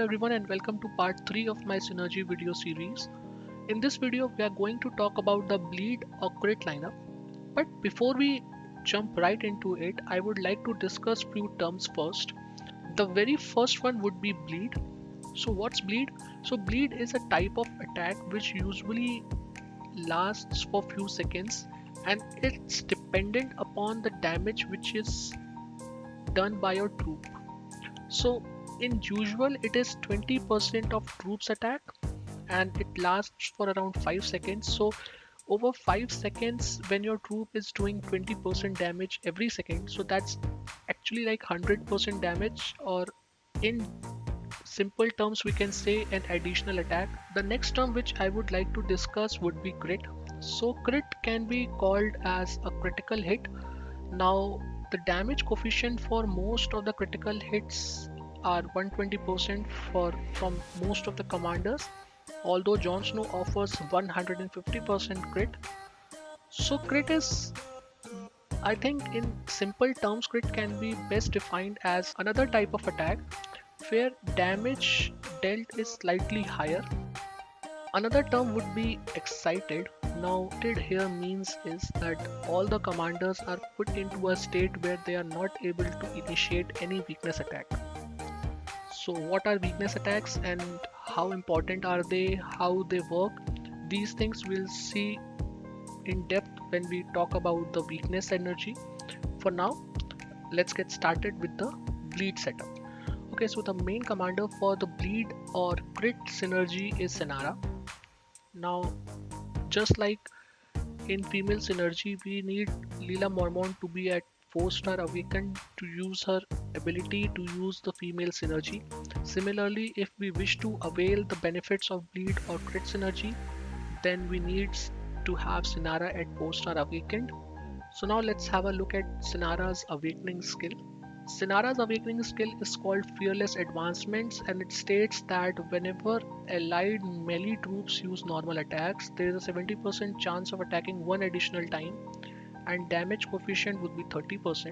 everyone and welcome to part 3 of my Synergy video series. In this video, we are going to talk about the bleed or crit lineup. But before we jump right into it, I would like to discuss few terms first. The very first one would be bleed. So what's bleed? So bleed is a type of attack which usually lasts for few seconds and it's dependent upon the damage which is done by your troop. So in usual it is 20% of troops attack and it lasts for around 5 seconds. So over 5 seconds when your troop is doing 20% damage every second, so that's actually like 100% damage, or in simple terms we can say an additional attack. The next term which I would like to discuss would be crit. So crit can be called as a critical hit. Now the damage coefficient for most of the critical hits are 120% for from most of the commanders, although Jon Snow offers 150% crit. So crit is, I think in simple terms, crit can be best defined as another type of attack where damage dealt is slightly higher. Another term would be excited. Now, excited here means is that all the commanders are put into a state where they are not able to initiate any weakness attack. So what are weakness attacks and how important are they, how they work? These things we'll see in depth when we talk about the weakness energy. For now, let's get started with the bleed setup. Okay, so the main commander for the bleed or crit synergy is Sinara. Now, just like in female synergy, we need Leela Mormont to be at 4-star awakened to use her ability to use the female synergy. Similarly, if we wish to avail the benefits of bleed or crit synergy, then we need to have Sinara at 4-star awakened. So now let's have a look at Sinara's awakening skill. Sinara's awakening skill is called Fearless Advancements, and it states that whenever allied melee troops use normal attacks, there is a 70% chance of attacking one additional time, and damage coefficient would be 30%,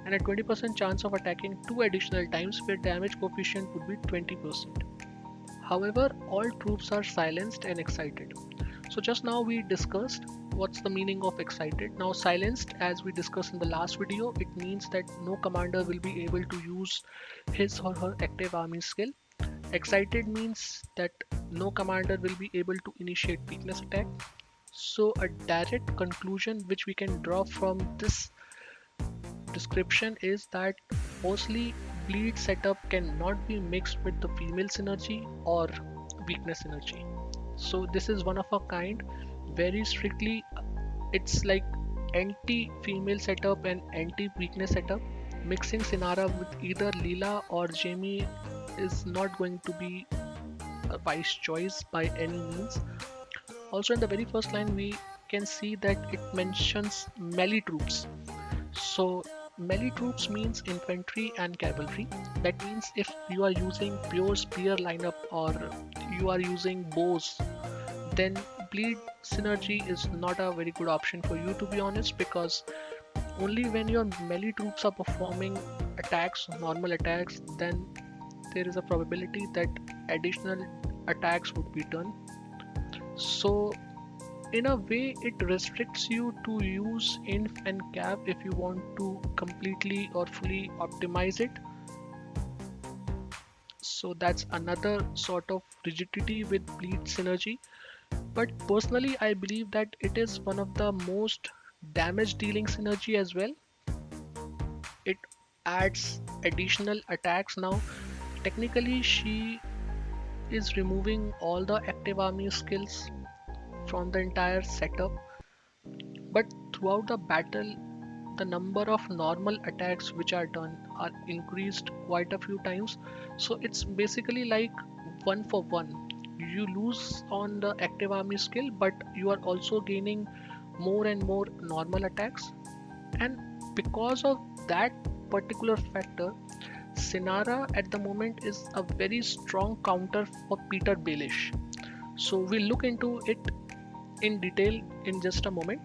and a 20% chance of attacking two additional times where damage coefficient would be 20%. However, all troops are silenced and excited. So just now we discussed what's the meaning of excited. Now silenced, as we discussed in the last video, it means that no commander will be able to use his or her active army skill. Excited means that no commander will be able to initiate weakness attack. So a direct conclusion which we can draw from this description is that firstly, bleed setup cannot be mixed with the female synergy or weakness synergy. So this is one of a kind. Very strictly, it's like anti-female setup and anti-weakness setup. Mixing Sinara with either Leela or Jamie is not going to be a wise choice by any means. Also in the very first line we can see that it mentions melee troops. So melee troops means infantry and cavalry. That means if you are using pure spear lineup or you are using bows, then bleed synergy is not a very good option for you, to be honest, because only when your melee troops are performing attacks, normal attacks, then there is a probability that additional attacks would be done. So in a way it restricts you to use inf and cap if you want to completely or fully optimize it. So that's another sort of rigidity with bleed synergy. But personally I believe that it is one of the most damage dealing synergy as well. It adds additional attacks. Now technically she is removing all the active army skills from the entire setup, but throughout the battle the number of normal attacks which are done are increased quite a few times. So it's basically like one for one. You lose on the active army skill, but you are also gaining more and more normal attacks. And because of that particular factor, Sinara at the moment is a very strong counter for Peter Baelish. So we'll look into it in detail in just a moment.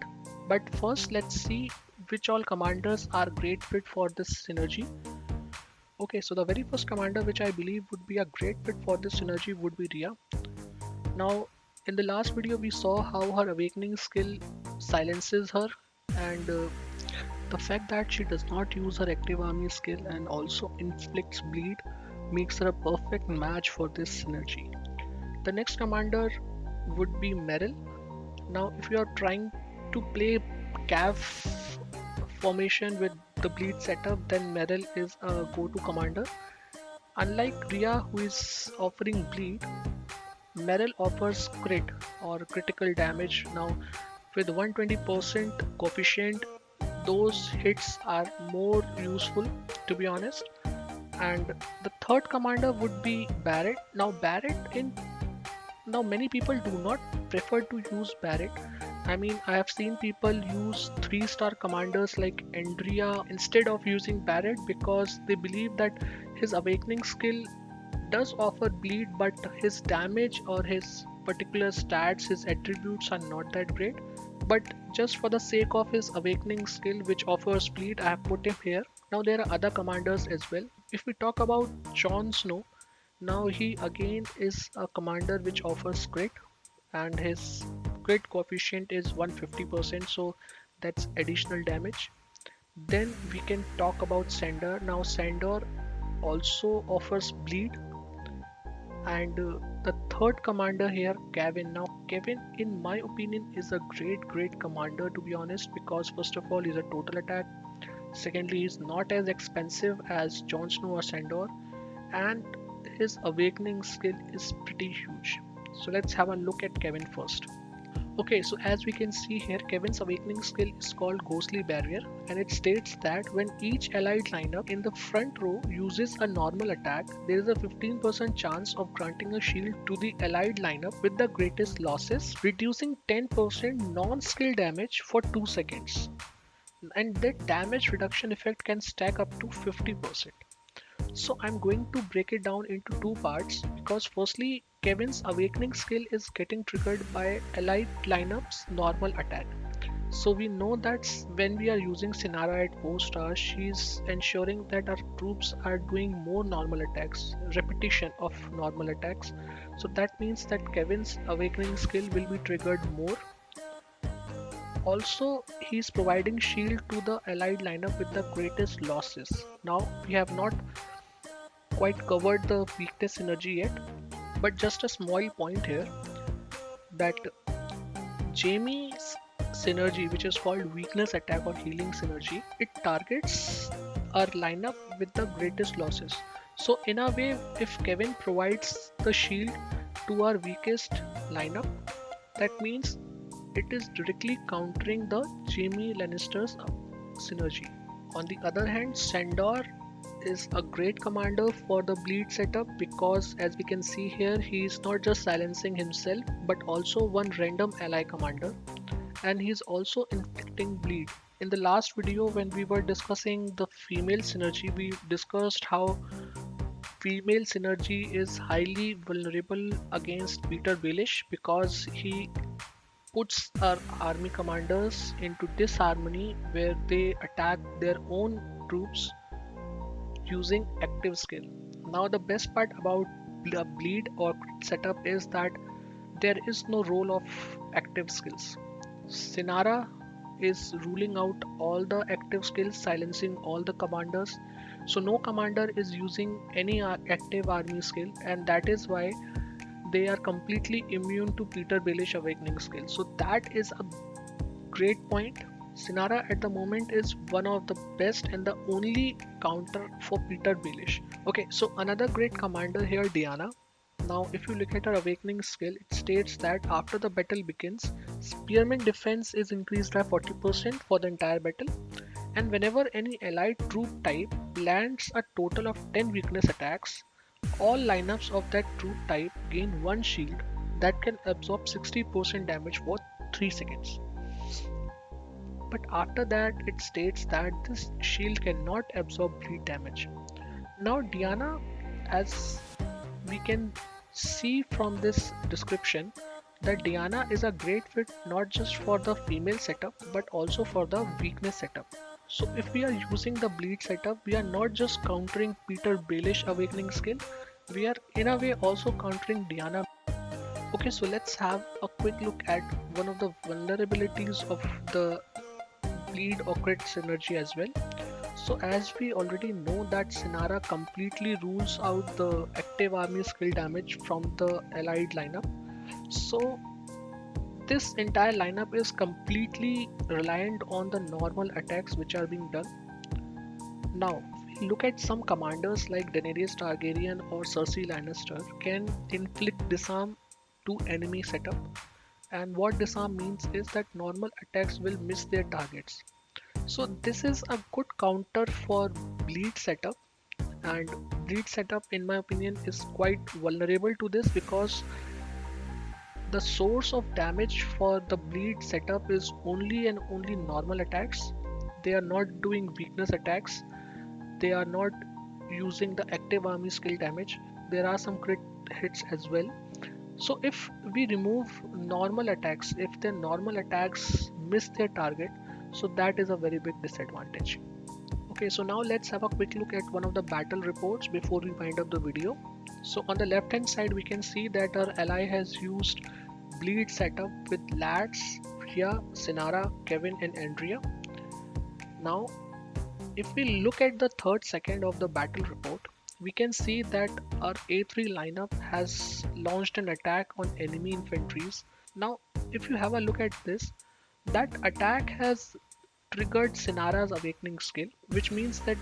But first let's see which all commanders are great fit for this synergy. Okay, so the very first commander which I believe would be a great fit for this synergy would be Rhea. Now, in the last video we saw how her awakening skill silences her, and the fact that she does not use her active army skill and also inflicts bleed makes her a perfect match for this synergy. The next commander would be Meryl. Now, if you are trying to play Cav formation with the bleed setup, then Meryl is a go-to commander. Unlike Rhea, who is offering bleed, Meryl offers crit or critical damage. Now, with 120% coefficient, those hits are more useful, to be honest. And the third commander would be Barrett. Now many people do not prefer to use Barrett. I mean, I have seen people use 3-star commanders like Andrea instead of using Barrett because they believe that his awakening skill does offer bleed, but his damage or his particular stats, his attributes are not that great. But just for the sake of his awakening skill, which offers bleed, I have put him here. Now there are other commanders as well. If we talk about Jon Snow, now he again is a commander which offers crit, and his crit coefficient is 150%, so that's additional damage. Then we can talk about Sandor. Now Sandor also offers bleed, and the third commander here, Kevin. Now Kevin, in my opinion, is a great commander, to be honest, because first of all he's a total attack, secondly he's not as expensive as Jon Snow or Sandor, and his awakening skill is pretty huge. So let's have a look at Kevin first. Okay, so as we can see here, Kevin's awakening skill is called Ghostly Barrier, and it states that when each allied lineup in the front row uses a normal attack, there is a 15% chance of granting a shield to the allied lineup with the greatest losses, reducing 10% non-skill damage for 2 seconds. And that damage reduction effect can stack up to 50%. So I'm going to break it down into two parts because firstly, Kevin's awakening skill is getting triggered by allied lineups normal attack. So we know that when we are using Sinara at 4 stars, she's ensuring that our troops are doing more normal attacks, repetition of normal attacks. So that means that Kevin's awakening skill will be triggered more. Also, he's providing shield to the allied lineup with the greatest losses. Now we have not quite covered the weakness synergy yet, but just a small point here that Jamie's synergy, which is called weakness attack or healing synergy, it targets our lineup with the greatest losses. So in a way, if Kevin provides the shield to our weakest lineup, that means it is directly countering the Jamie Lannister's synergy. On the other hand, Sandor is a great commander for the bleed setup because as we can see here, he is not just silencing himself but also one random ally commander, and he is also inflicting bleed. In the last video when we were discussing the female synergy, we discussed how female synergy is highly vulnerable against Peter Baelish because he puts our army commanders into disharmony where they attack their own troops using active skill. Now the best part about the bleed or setup is that there is no role of active skills. Sinara is ruling out all the active skills, silencing all the commanders. So no commander is using any active army skill, and that is why they are completely immune to Peter Baelish awakening skill. So that is a great point. Sinara at the moment is one of the best and the only counter for Peter Baelish. Okay, so another great commander here, Diana. Now, if you look at her awakening skill, it states that after the battle begins, spearman defense is increased by 40% for the entire battle, and whenever any allied troop type lands a total of 10 weakness attacks, all lineups of that troop type gain one shield that can absorb 60% damage for 3 seconds. But after that, it states that this shield cannot absorb bleed damage. Now, Diana, as we can see from this description, that Diana is a great fit not just for the female setup but also for the weakness setup. So if we are using the bleed setup, we are not just countering Peter Baelish awakening skill, we are in a way also countering Diana. Okay, so let's have a quick look at one of the vulnerabilities of the bleed or crit synergy as well. So as we already know that Sinara completely rules out the active army skill damage from the allied lineup. So this entire lineup is completely reliant on the normal attacks which are being done. Now, if we look at some commanders like Daenerys Targaryen or Cersei Lannister can inflict disarm to enemy setup, and what disarm means is that normal attacks will miss their targets. So this is a good counter for bleed setup, and bleed setup in my opinion is quite vulnerable to this because the source of damage for the bleed setup is only and only normal attacks. They are not doing weakness attacks, they are not using the active army skill damage. There are some crit hits as well. So if we remove normal attacks, if the normal attacks miss their target, so that is a very big disadvantage. Okay, so now let's have a quick look at one of the battle reports before we wind up the video. So on the left hand side we can see that our ally has used bleed setup with Lats, Rhea, Sinara, Kevin and Andrea. Now if we look at the third second of the battle report, we can see that our A3 lineup has launched an attack on enemy infantries. Now if you have a look at this, that attack has triggered Sinara's awakening skill, which means that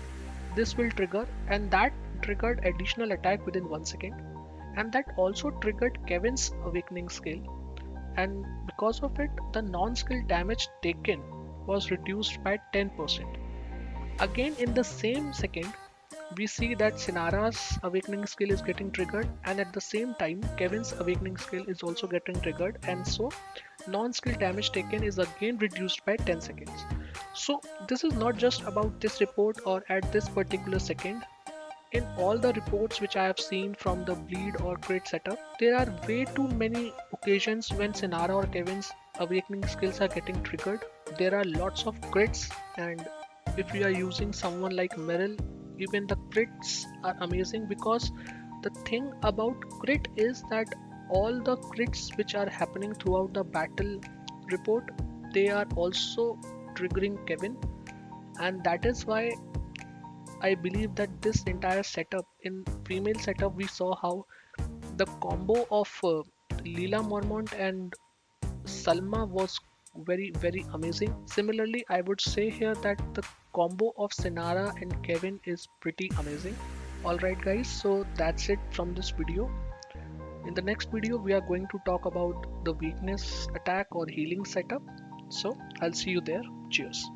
this will trigger, and that triggered additional attack within 1 second, and that also triggered Kevin's awakening skill, and because of it the non-skill damage taken was reduced by 10%. Again in the same second we see that Sinara's awakening skill is getting triggered, and at the same time Kevin's awakening skill is also getting triggered, and so non-skill damage taken is again reduced by 10 seconds. So this is not just about this report or at this particular second. In all the reports which I have seen from the bleed or crit setup, there are way too many occasions when Sinara or Kevin's awakening skills are getting triggered. There are lots of crits, and if we are using someone like Meryl, even the crits are amazing because the thing about crit is that all the crits which are happening throughout the battle report, they are also triggering Kevin, and that is why I believe that this entire setup in female setup we saw how the combo of Leela Mormont and Salma was very amazing. Similarly, I would say here that the combo of Sinara and Kevin is pretty amazing. Alright guys, so that's it from this video. In the next video we are going to talk about the weakness attack or healing setup. So I'll see you there. Cheers.